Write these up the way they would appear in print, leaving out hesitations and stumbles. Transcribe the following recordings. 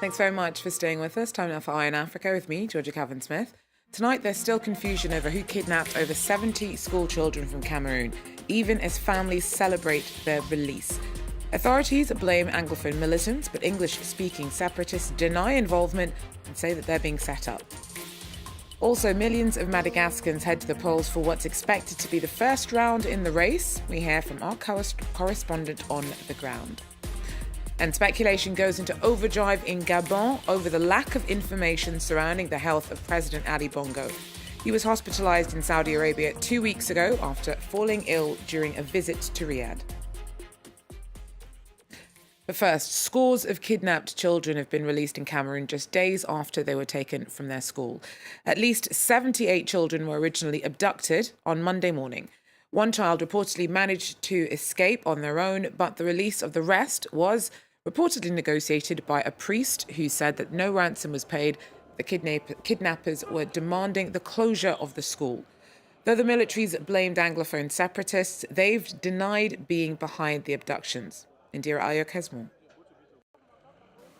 Thanks very much for staying with us. Time now for Eye in Africa with me, Georgia Cavan-Smith. Tonight, there's still confusion over who kidnapped over 70 school children from Cameroon, even as families celebrate their release. Authorities blame Anglophone militants, but English-speaking separatists deny involvement and say that they're being set up. Also, millions of Madagascans head to the polls for what's expected to be the first round in the race. We hear from our correspondent on the ground. And speculation goes into overdrive in Gabon over the lack of information surrounding the health of President Ali Bongo. He was hospitalized in Saudi Arabia 2 weeks ago after falling ill during a visit to Riyadh. But first, scores of kidnapped children have been released in Cameroon just days after they were taken from their school. At least 78 children were originally abducted on Monday morning. One child reportedly managed to escape on their own, but the release of the rest was reportedly negotiated by a priest who said that no ransom was paid. The kidnappers were demanding the closure of the school. Though the militaries blamed Anglophone separatists, they've denied being behind the abductions. Indira Ayok has more.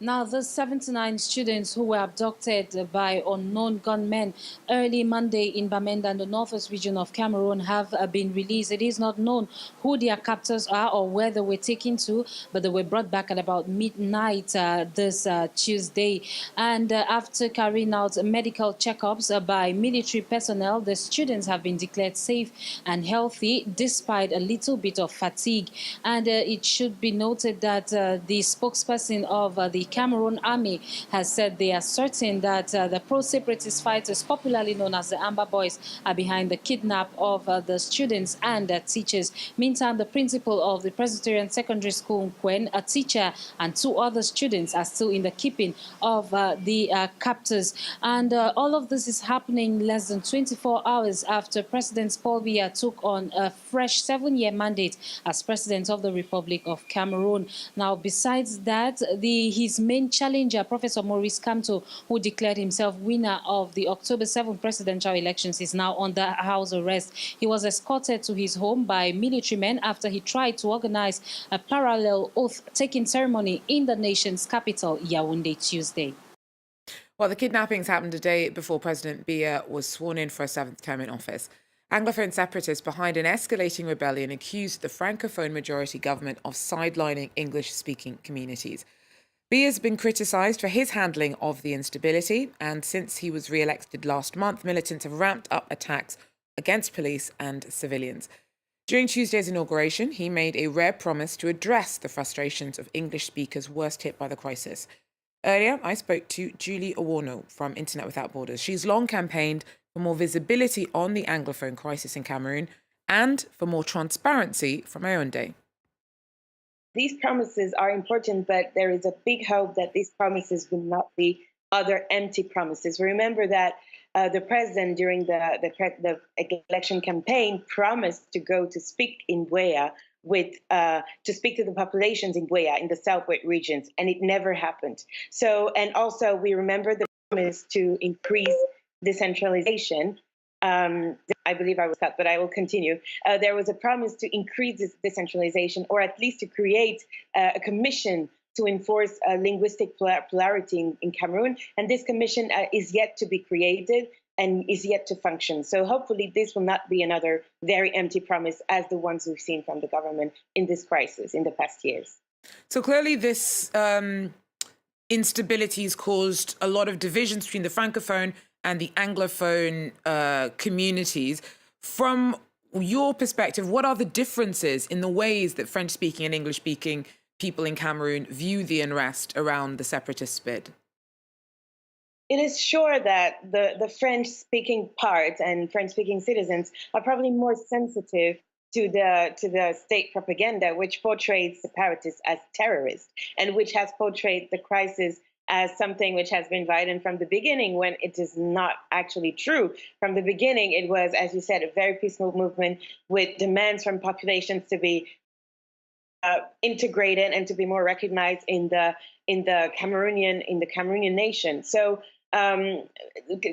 Now, the 79 students who were abducted by unknown gunmen early Monday in Bamenda, in the northwest region of Cameroon, have been released. It is not known who their captors are or where they were taken to, but they were brought back at about midnight this Tuesday. And after carrying out medical checkups by military personnel, the students have been declared safe and healthy despite a little bit of fatigue. And it should be noted that the spokesperson of the Cameroon army has said they are certain that the pro-separatist fighters, popularly known as the Amber Boys, are behind the kidnap of the students and teachers. Meantime, the principal of the Presbyterian Secondary School, Nkwen, a teacher, and 2 other students are still in the keeping of the captors. And all of this is happening less than 24 hours after President Paul Biya took on a fresh 7-year mandate as president of the Republic of Cameroon. Now, besides that, his main challenger, Professor Maurice Kamto, who declared himself winner of the October 7 presidential elections, is now under house arrest. He was escorted to his home by military men after he tried to organize a parallel oath-taking ceremony in the nation's capital, Yaoundé, Tuesday. Well, the kidnappings happened a day before President Biya was sworn in for a 7th term in office. Anglophone separatists behind an escalating rebellion accused the Francophone majority government of sidelining English-speaking communities. Biya has been criticised for his handling of the instability, and since he was re-elected last month, militants have ramped up attacks against police and civilians. During Tuesday's inauguration, he made a rare promise to address the frustrations of English speakers worst hit by the crisis. Earlier, I spoke to Julie Owono from Internet Without Borders. She's long campaigned for more visibility on the Anglophone crisis in Cameroon and for more transparency from Yaoundé. These promises are important, but there is a big hope that these promises will not be other empty promises. Remember that the president during the election campaign promised to go to speak in Buea to speak to the populations in Buea in the southwest regions, and it never happened. So, and also we remember the promise to increase decentralization. I believe I was cut, but I will continue. There was a promise to increase this decentralization, or at least to create a commission to enforce linguistic plurality in Cameroon. And this commission is yet to be created and is yet to function. So hopefully this will not be another very empty promise as the ones we've seen from the government in this crisis in the past years. So clearly this instability has caused a lot of divisions between the Francophone and the Anglophone communities. From your perspective, what are the differences in the ways that French-speaking and English-speaking people in Cameroon view the unrest around the separatist bid? It is sure that the French-speaking part and French-speaking citizens are probably more sensitive to the state propaganda, which portrays separatists as terrorists and which has portrayed the crisis as something which has been violent from the beginning, when it is not actually true. From the beginning, it was, as you said, a very peaceful movement with demands from populations to be integrated and to be more recognized in the Cameroonian nation. So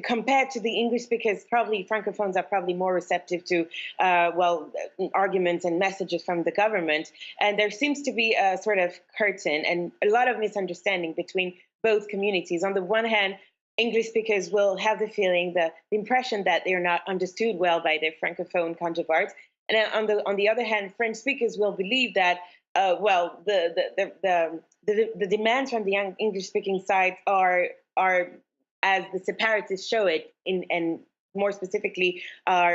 compared to the English speakers, probably Francophones are probably more receptive to arguments and messages from the government. And there seems to be a sort of curtain and a lot of misunderstanding between both communities. On the one hand, English speakers will have the feeling, the impression that they're not understood well by their Francophone counterparts. And then on the other hand, French speakers will believe that, the demands from the young English-speaking side are, as the separatists show it, and more specifically, are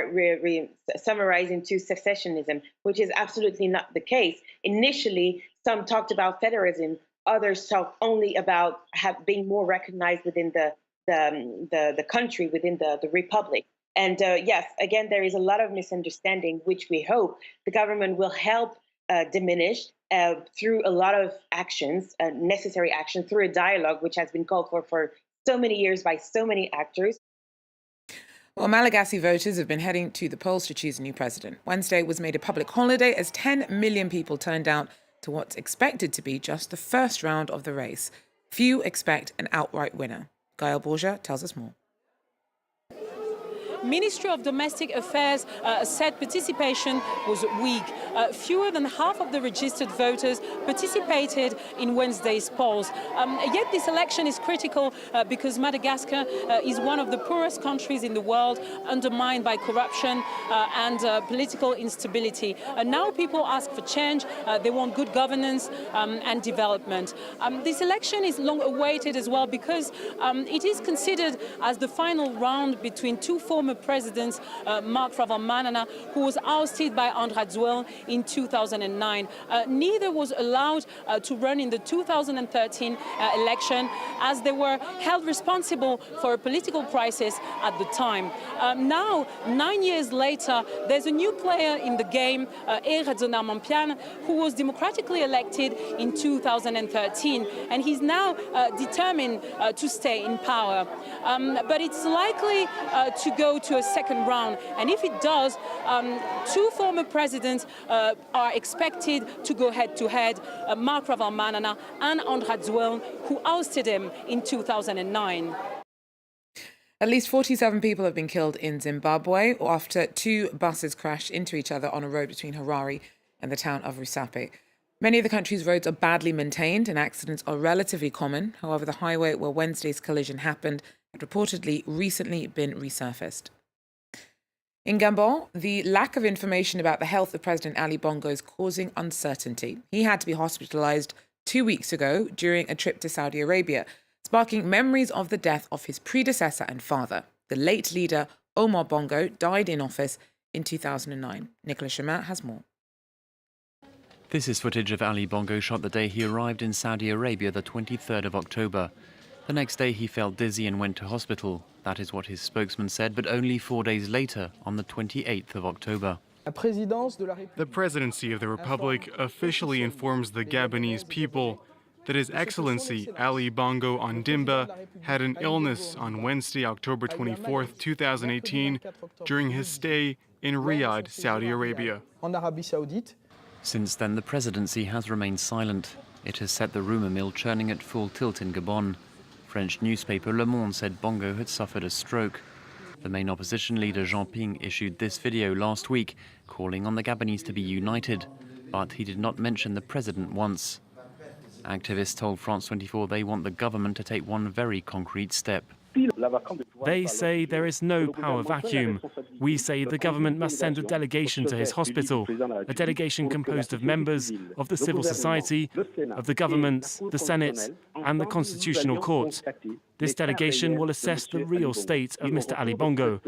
summarized into secessionism, which is absolutely not the case. Initially, some talked about federalism, others talked only about being more recognized within the country, within the republic. And yes, again, there is a lot of misunderstanding, which we hope the government will help diminish through a lot of actions, necessary action, through a dialogue, which has been called for so many years by so many actors. Well, Malagasy voters have been heading to the polls to choose a new president. Wednesday was made a public holiday as 10 million people turned out to what's expected to be just the first round of the race. Few expect an outright winner. Gael Borja tells us more. Ministry of Domestic Affairs said participation was weak. Fewer than half of the registered voters participated in Wednesday's polls. Yet this election is critical because Madagascar is one of the poorest countries in the world, undermined by corruption and political instability. Now people ask for change. They want good governance and development. This election is long awaited as well because it is considered as the final round between two former presidents, Mark Ravalomanana, who was ousted by André Zouel in 2009. Neither was allowed to run in the 2013 election as they were held responsible for a political crisis at the time. Now, 9 years later, there's a new player in the game, Eradzona Mampian, who was democratically elected in 2013, and he's now determined to stay in power. But it's likely to go to a second round, and if it does, two former presidents are expected to go head-to-head, Mark Ravalomanana and André Zouel, who ousted him in 2009. At least 47 people have been killed in Zimbabwe after two buses crashed into each other on a road between Harare and the town of Rusape. Many of the country's roads are badly maintained and accidents are relatively common. However, the highway where Wednesday's collision happened had reportedly recently been resurfaced. In Gabon, the lack of information about the health of President Ali Bongo is causing uncertainty. He had to be hospitalized 2 weeks ago during a trip to Saudi Arabia, sparking memories of the death of his predecessor and father. The late leader, Omar Bongo, died in office in 2009. Nicolas Chemin has more. This is footage of Ali Bongo shot the day he arrived in Saudi Arabia, the 23rd of October. The next day he felt dizzy and went to hospital. That is what his spokesman said, but only 4 days later, on the 28th of October. The Presidency of the Republic officially informs the Gabonese people that His Excellency Ali Bongo Ondimba had an illness on Wednesday, October 24, 2018, during his stay in Riyadh, Saudi Arabia. Since then, the presidency has remained silent. It has set the rumour mill churning at full tilt in Gabon. French newspaper Le Monde said Bongo had suffered a stroke. The main opposition leader Jean Ping issued this video last week, calling on the Gabonese to be united, but he did not mention the president once. Activists told France 24 they want the government to take one very concrete step. They say there is no power vacuum. We say the government must send a delegation to his hospital, a delegation composed of members of the civil society, of the government, the Senate and the Constitutional Court. This delegation will assess the real state of Mr. Ali Bongo,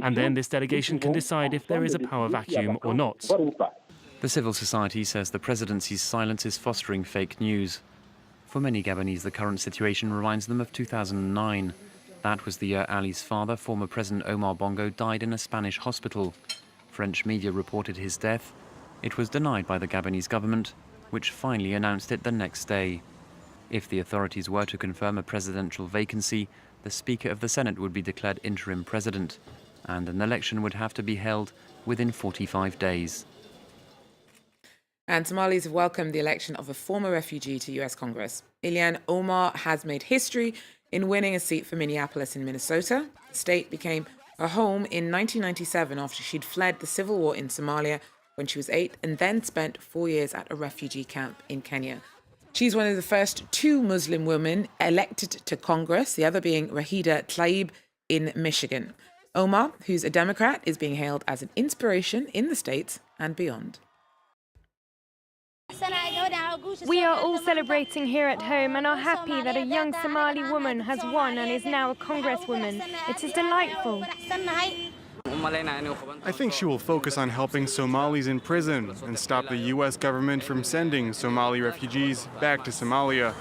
and then this delegation can decide if there is a power vacuum or not. The civil society says the presidency's silence is fostering fake news. For many Gabonese, the current situation reminds them of 2009. That was the year Ali's father, former President Omar Bongo, died in a Spanish hospital. French media reported his death. It was denied by the Gabonese government, which finally announced it the next day. If the authorities were to confirm a presidential vacancy, the Speaker of the Senate would be declared interim president, and an election would have to be held within 45 days. And Somalis have welcomed the election of a former refugee to US Congress. Ilhan Omar has made history in winning a seat for Minneapolis in Minnesota. The state became her home in 1997 after she'd fled the civil war in Somalia when she was 8 and then spent 4 years at a refugee camp in Kenya. She's one of the first 2 Muslim women elected to Congress, the other being Rahida Tlaib in Michigan. Omar, who's a Democrat, is being hailed as an inspiration in the States and beyond. We are all celebrating here at home and are happy that a young Somali woman has won and is now a congresswoman. It is delightful. I think she will focus on helping Somalis in prison and stop the U.S. government from sending Somali refugees back to Somalia.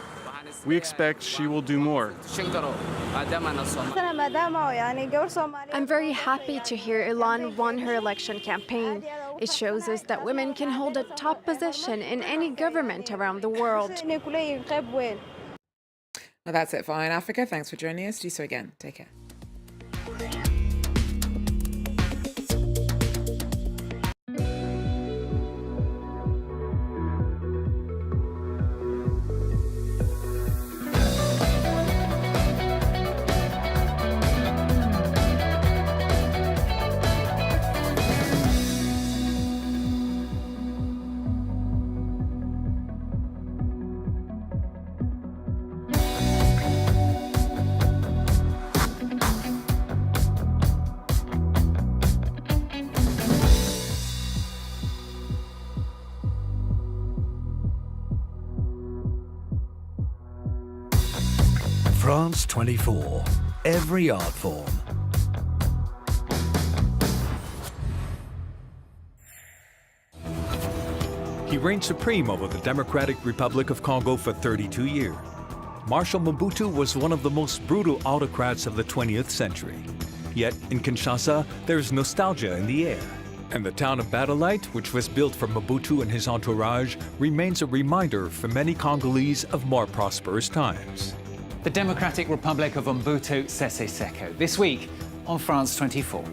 We expect she will do more. I'm very happy to hear Ilan won her election campaign. It shows us that women can hold a top position in any government around the world. Well, that's it for Eye on Africa. Thanks for joining us. Do so again. Take care. France 24. Every art form. He reigned supreme over the Democratic Republic of Congo for 32 years. Marshal Mobutu was one of the most brutal autocrats of the 20th century. Yet in Kinshasa, there's nostalgia in the air. And the town of Badalite, which was built for Mobutu and his entourage, remains a reminder for many Congolese of more prosperous times. The Democratic Republic of Mobutu Sese Seko, this week on France 24.